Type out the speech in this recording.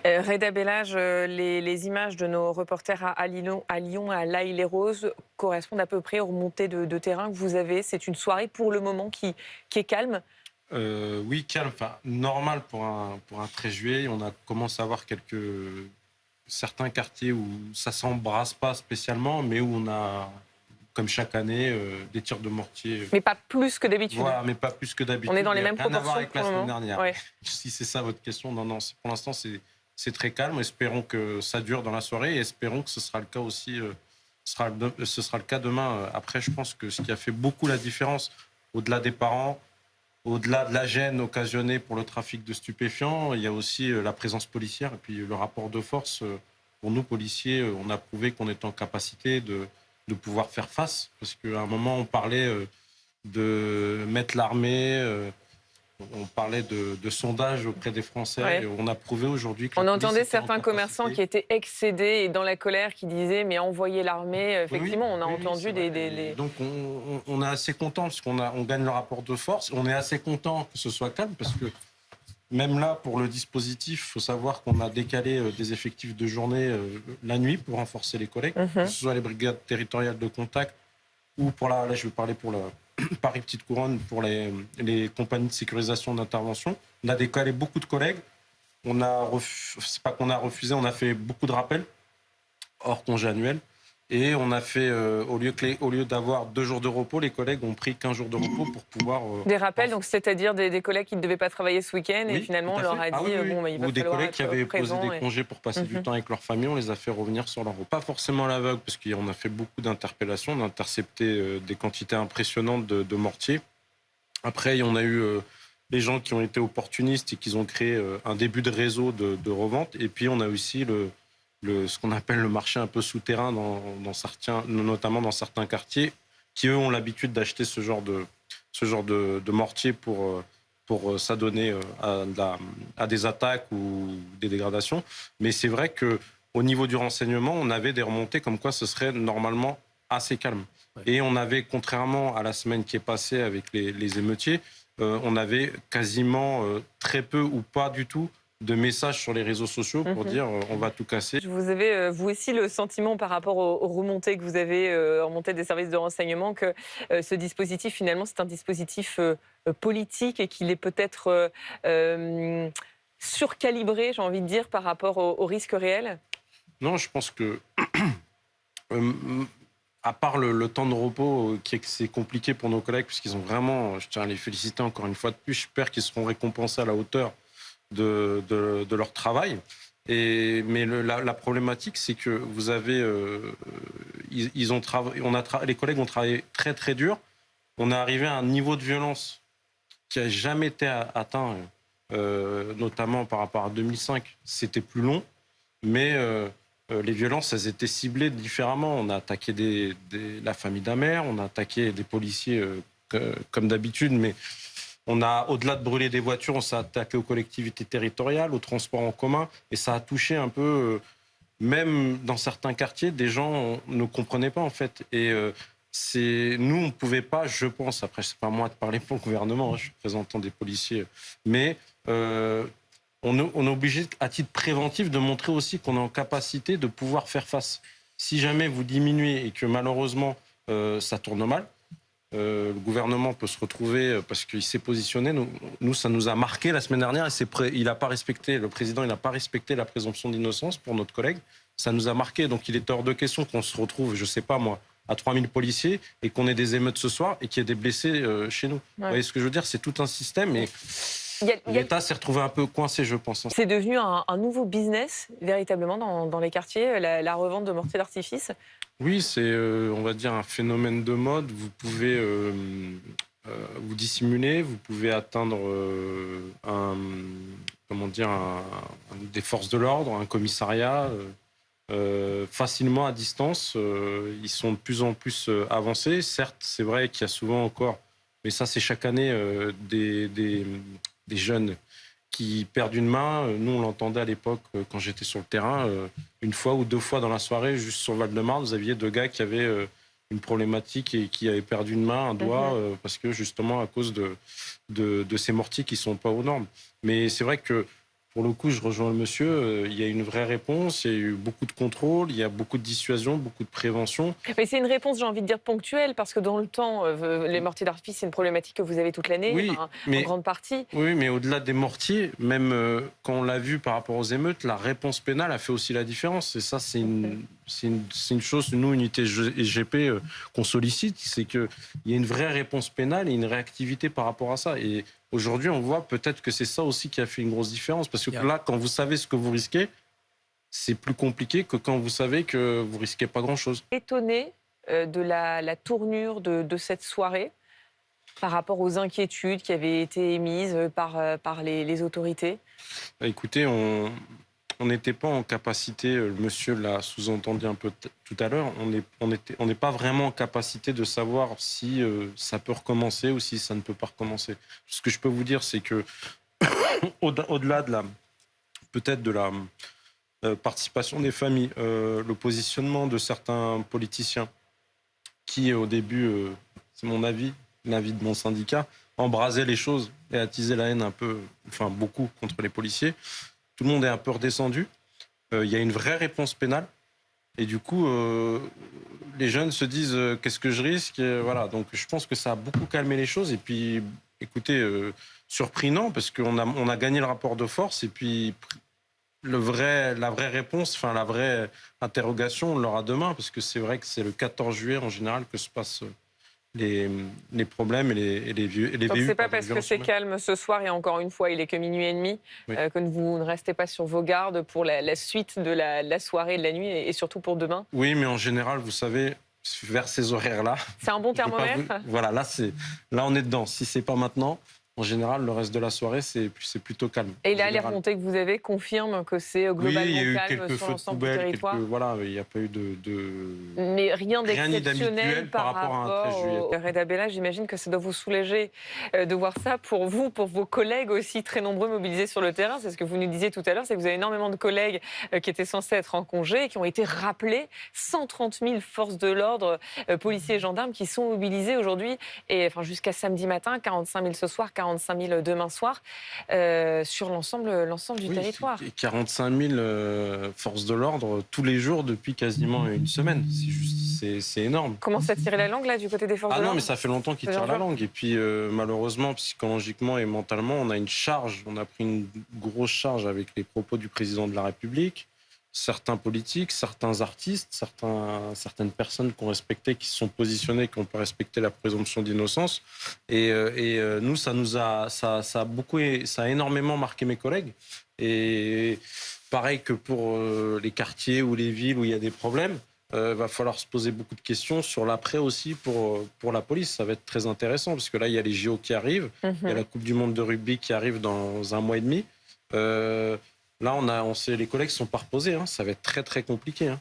Reda Bellage, les images de nos reporters à Lyon, à l'Haye-les-Roses, correspondent à peu près aux remontées de terrain que vous avez. C'est une soirée pour le moment qui est calme. Oui, calme, enfin normal pour un 13 juillet. On a commencé à avoir certains quartiers où ça s'embrasse pas spécialement, mais où on a, comme chaque année, des tirs de mortier. Mais pas plus que d'habitude. Voilà, mais pas plus que On est d'habitude. dans les Mais mêmes rien à voir proportions avec pour la le semaine moment. dernière. Ouais. Si c'est ça votre question, non, non. Pour l'instant, c'est très calme. Espérons que ça dure dans la soirée et espérons que ce sera le cas aussi. Ce sera le cas demain. Après, je pense que ce qui a fait beaucoup la différence, au-delà des parents, au-delà de la gêne occasionnée pour le trafic de stupéfiants, il y a aussi la présence policière et puis le rapport de force. Pour nous, policiers, on a prouvé qu'on est en capacité de pouvoir faire face. Parce qu'à un moment, on parlait de mettre l'armée, on parlait de sondages auprès des Français. Ouais. Et on a prouvé aujourd'hui que la On police entendait était en certains commerçants qui capacité. étaient excédés et dans la colère qui disaient mais envoyez l'armée. Oui, oui, Effectivement, on a oui, oui, c'est entendu vrai. Et donc, on est assez content parce on gagne le rapport de force. On est assez content que ce soit calme parce que même là, pour le dispositif, il faut savoir qu'on a décalé des effectifs de journée la nuit pour renforcer les collègues, que Mhm. ce soit les brigades territoriales de contact ou là je vais parler pour la Paris Petite Couronne, pour les compagnies de sécurisation d'intervention. On a décalé beaucoup de collègues. C'est pas qu'on a refusé, on a fait beaucoup de rappels hors congé annuel. Et on a fait, au lieu d'avoir 2 jours de repos, les collègues ont pris 15 jours de repos pour pouvoir. Des rappels, donc c'est-à-dire des collègues qui ne devaient pas travailler ce week-end et Oui, tout finalement on à leur fait. a Ah oui, dit oui, oui. bon, bah, il va Ou des falloir collègues qui être avaient posé présent. des congés pour passer du Mhm. temps avec leur famille, on les a fait revenir sur leur repos. Pas forcément à l'aveugle, parce qu'on a fait beaucoup d'interpellations, on a intercepté des quantités impressionnantes de mortiers. Après, on a eu les gens qui ont été opportunistes et qui ont créé un début de réseau de revente. Et puis, on a aussi ce qu'on appelle le marché un peu souterrain, notamment dans certains quartiers, qui, eux, ont l'habitude d'acheter ce genre de mortier pour s'adonner à des attaques ou des dégradations. Mais c'est vrai qu'au niveau du renseignement, on avait des remontées comme quoi ce serait normalement assez calme. Ouais. Et on avait, contrairement à la semaine qui est passée avec les émeutiers, on avait quasiment très peu ou pas du tout de messages sur les réseaux sociaux pour Mhm. dire on va tout casser. Vous avez, vous aussi, le sentiment par rapport aux remontées que vous avez, remontées des services de renseignement, que ce dispositif, finalement, c'est un dispositif politique et qu'il est peut-être surcalibré, j'ai envie de dire, par rapport aux risques réels? Non, je pense que, euh, à part le temps de repos, c'est compliqué pour nos collègues, puisqu'ils ont vraiment, je tiens à les féliciter encore une fois de plus, j'espère qu'ils seront récompensés à la hauteur de leur travail. Mais la problématique, c'est que vous avez, les collègues ont travaillé très très dur. On est arrivé à un niveau de violence qui a jamais été atteint, notamment par rapport à 2005. C'était plus long, mais les violences, elles étaient ciblées différemment. On a attaqué la famille d'un maire, on a attaqué des policiers comme d'habitude, mais au-delà de brûler des voitures, on s'est attaqué aux collectivités territoriales, aux transports en commun, et ça a touché un peu, même dans certains quartiers, des gens ne comprenaient pas en fait. Et nous, on ne pouvait pas, je pense, après, c'est pas à moi de parler pour le gouvernement, hein, je suis représentant des policiers, mais on est obligé, à titre préventif, de montrer aussi qu'on est en capacité de pouvoir faire face. Si jamais vous diminuez et que malheureusement ça tourne mal, le gouvernement peut se retrouver parce qu'il s'est positionné. Nous, ça nous a marqué la semaine dernière. Il n'a pas respecté, le président, il n'a pas respecté la présomption d'innocence pour notre collègue. Ça nous a marqué. Donc, il est hors de question qu'on se retrouve, je ne sais pas moi, à 3000 policiers et qu'on ait des émeutes ce soir et qu'il y ait des blessés chez nous. Ouais. Vous voyez ce que je veux dire? C'est tout un système et l'État s'est retrouvé un peu coincé, je pense. C'est devenu un nouveau business, véritablement, dans les quartiers, la revente de mortiers d'artifice. Oui, c'est, on va dire, un phénomène de mode. Vous pouvez vous dissimuler, vous pouvez atteindre des forces de l'ordre, un commissariat, facilement à distance. Ils sont de plus en plus avancés. Certes, c'est vrai qu'il y a souvent encore, mais ça c'est chaque année, des jeunes qui perdent une main. Nous, on l'entendait à l'époque, quand j'étais sur le terrain, une fois ou 2 fois dans la soirée, juste sur Val-de-Marne, vous aviez 2 gars qui avaient une problématique et qui avaient perdu une main, un doigt, parce que justement à cause de ces mortiers qui ne sont pas aux normes. Mais c'est vrai que pour le coup, je rejoins le monsieur. Il y a une vraie réponse, il y a eu beaucoup de contrôle, il y a beaucoup de dissuasion, beaucoup de prévention. Mais c'est une réponse, j'ai envie de dire, ponctuelle, parce que dans le temps, les mortiers d'artifice, c'est une problématique que vous avez toute l'année, Oui, enfin, en mais grande partie. Oui, mais au-delà des mortiers, même quand on l'a vu par rapport aux émeutes, la réponse pénale a fait aussi la différence. Et ça, c'est une chose, nous, unité SGP, qu'on sollicite, c'est qu'il y a une vraie réponse pénale et une réactivité par rapport à ça. Et aujourd'hui, on voit peut-être que c'est ça aussi qui a fait une grosse différence. Parce que là, quand vous savez ce que vous risquez, c'est plus compliqué que quand vous savez que vous risquez pas grand-chose. Étonné de la tournure de cette soirée par rapport aux inquiétudes qui avaient été émises par les autorités? Écoutez, on n'était pas en capacité, le monsieur l'a sous-entendu un peu tout à l'heure, on n'est pas vraiment en capacité de savoir si ça peut recommencer ou si ça ne peut pas recommencer. Ce que je peux vous dire, c'est que au-delà de peut-être de la participation des familles, le positionnement de certains politiciens qui, au début, c'est mon avis, l'avis de mon syndicat, embrasaient les choses et attisaient la haine un peu, enfin beaucoup, contre les policiers. Tout le monde est un peu redescendu. Il y a une vraie réponse pénale. Et du coup, les jeunes se disent qu'est-ce que je risque et voilà. Donc je pense que ça a beaucoup calmé les choses. Et puis, écoutez, surpris non, parce on a gagné le rapport de force. Et puis, la vraie réponse, enfin la vraie interrogation, on l'aura demain, parce que c'est vrai que c'est le 14 juillet en général que se passent les problèmes et les Donc VU. c'est pas parce que c'est calme ce soir, et encore une fois, il est que minuit et demi, Oui. que vous ne restez pas sur vos gardes pour la suite de la soirée, de la nuit, et surtout pour demain? Oui, mais en général, vous savez, vers ces horaires-là, C'est un bon je peux pas thermomètre? voilà, là on est dedans. Si c'est pas maintenant, en général, le reste de la soirée, c'est plutôt calme. Et en là, les général. remontées que vous avez confirment que c'est Oui, il y a globalement eu calme quelques sur feux de l'ensemble du poubelle, territoire? voilà, il n'y a pas eu Mais rien rien ni d'exceptionnel d'habituel par par rapport à un 13 juillet. rapport au Reda Bella. J'imagine que ça doit vous soulager de voir ça pour vous, pour vos collègues aussi très nombreux mobilisés sur le terrain. C'est ce que vous nous disiez tout à l'heure, c'est que vous avez énormément de collègues qui étaient censés être en congé et qui ont été rappelés. 130 000 forces de l'ordre, policiers et gendarmes qui sont mobilisés aujourd'hui, et enfin jusqu'à samedi matin, 45 000 ce soir, 45 000 demain soir, sur l'ensemble du Oui, territoire. c'est 45 000 forces de l'ordre tous les jours depuis quasiment une semaine. C'est énorme. Commence à tirer la langue là du côté des forces Ah de non, l'ordre? mais ça fait longtemps qu'ils tirent la langue. Et puis, malheureusement, psychologiquement et mentalement, on a une charge. On a pris une grosse charge avec les propos du président de la République, certains politiques, certains artistes, certaines personnes qu'on respectait, qui se sont positionnées, qui n'ont pas respecté la présomption d'innocence. Et nous, ça a énormément marqué mes collègues. Et pareil que pour les quartiers ou les villes où il y a des problèmes, va falloir se poser beaucoup de questions sur l'après aussi pour la police. Ça va être très intéressant parce que là, il y a les JO qui arrivent, il y a la Coupe du Monde de rugby qui arrive dans un mois et demi. Là, on sait, les collègues ne sont pas reposés. Hein. Ça va être très, très compliqué. Hein.